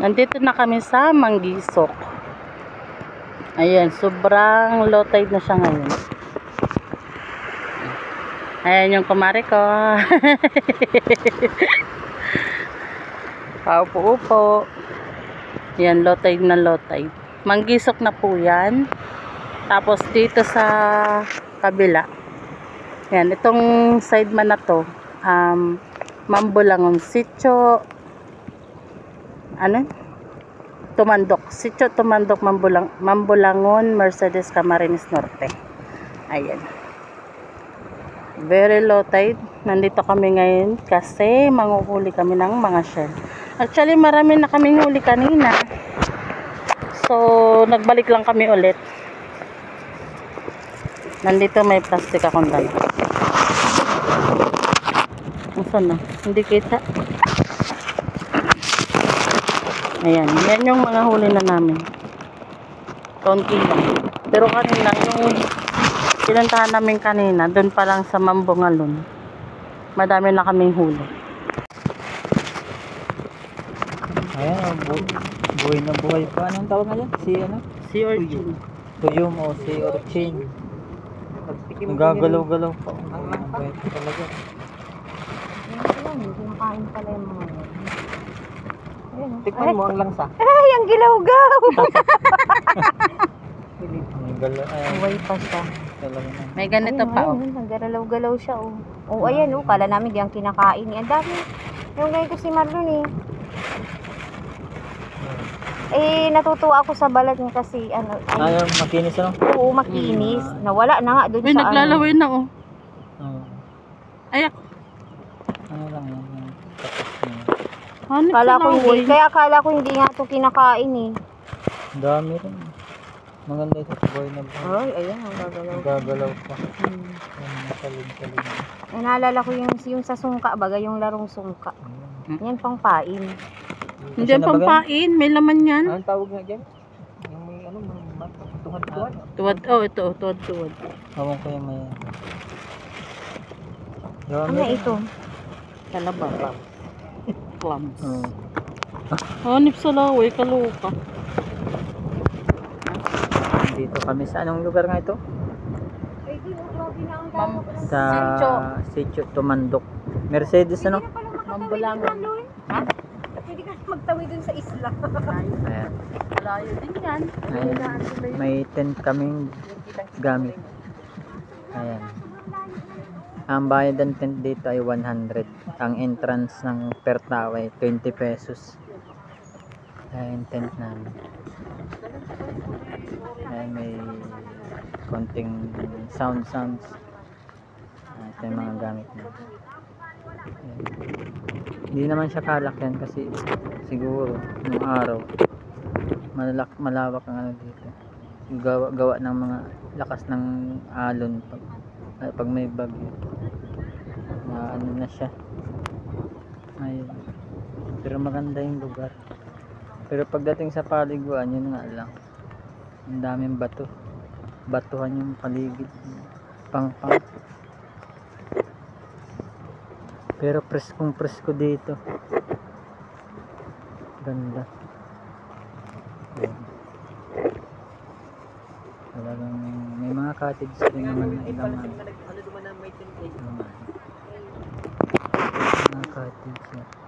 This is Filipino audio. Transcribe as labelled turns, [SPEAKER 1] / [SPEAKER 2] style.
[SPEAKER 1] Nandito na kami sa Manggisok. Ayan, sobrang low tide na siya ngayon. Ayan yung kumare ko. Paupo-upo. Ayan, low tide na low tide. Manggisok na po yan. Tapos dito sa kabila. Ayan, itong side man na to. Mambulangon Sitio. Ano? Tumandok. Sitio Tumandok, Mambulangon, Mercedes, Camarines Norte. Ayan. Very low tide. Nandito kami ngayon kasi manguhuli kami ng mga shell. Actually, marami na kaming huli kanina. So, nagbalik lang kami ulit. Nandito may plastic akong dala. Saan na? Hindi kita. Ayan. Yan yung mga huli na namin. Konti lang. Pero kanina, yung pinuntahan namin kanina, doon pa lang sa Mambungalon. Madami na kaming huli.
[SPEAKER 2] Ayan, buhay na buhay pa. Anong tawag nga yan?
[SPEAKER 1] Sea urchin.
[SPEAKER 2] Tuyom o sea urchin. Nagagalaw-galaw pa. Ang bait talaga.
[SPEAKER 3] Kinakain pala yung mga yan.
[SPEAKER 2] Tikman mo ang langsa.
[SPEAKER 3] Ay, ang gilaw-gaw!
[SPEAKER 2] Ang galaw.
[SPEAKER 3] Buhay pa siya.
[SPEAKER 1] May ganito pa. Oh.
[SPEAKER 3] Nagagalaw-galaw siya. Oh, ayan. Kala namin di ang kinakain. Ang dami. Yung ngayon ko si Marlon natutuwa ako sa balat niya kasi
[SPEAKER 2] Ayaw, makinis ano?
[SPEAKER 3] Oo, makinis. Nawala na nga doon
[SPEAKER 1] Uy,
[SPEAKER 3] sa
[SPEAKER 1] naglalaway na oh. Ayak.
[SPEAKER 2] Ano lang yan?
[SPEAKER 3] Kaya akala ko hindi nga ito kinakain eh.
[SPEAKER 2] Dami rin. Maganda ito. Buhay na buhay.
[SPEAKER 3] Ay, ayan.
[SPEAKER 2] Nagagalaw pa. Salig-salig.
[SPEAKER 3] Naalala ko yung sa sungka, baga yung larong sungka. Yan pang pain.
[SPEAKER 1] Hindi yan pampain. May laman yan.
[SPEAKER 2] Anong tawag nga dyan? Yung may tuhad-tuhad?
[SPEAKER 1] Tuwad. Oh, ito. Tuwad-tuwad.
[SPEAKER 2] Hawang ko yung may...
[SPEAKER 3] Ano ito?
[SPEAKER 1] Kalabang. Clams. Hanip sa laway. Kaluka.
[SPEAKER 2] Dito kami sa anong lugar nga ito? Sa Sitio Tumandok. Mercedes ano?
[SPEAKER 1] Mambulangon. Ha?
[SPEAKER 3] Pwede ka magtawid dun sa isla.
[SPEAKER 2] Ayan.
[SPEAKER 1] Malayo din yan.
[SPEAKER 2] Ayan. May tent kaming gamit. Ayan. Ang bayad ng tent dito ay 100. Ang entrance ng per tao ay 20 pesos. Ayan tent namin. Ayan may konting sounds. Ito yung mga gamit namin. Hindi naman siya kalakyan kasi siguro nung araw malawak ang ano dito. Gawa ng mga lakas ng alon pag may bagyo. Na ano na siya. Ayun. Pero maganda yung lugar. Pero pagdating sa paliguan, yun nga lang. Ang daming bato. Batuhan yung paligid. Pang-pang. Pero presko dito. Ganda. Talagang may mga cottage din naman na ilang mga cottage.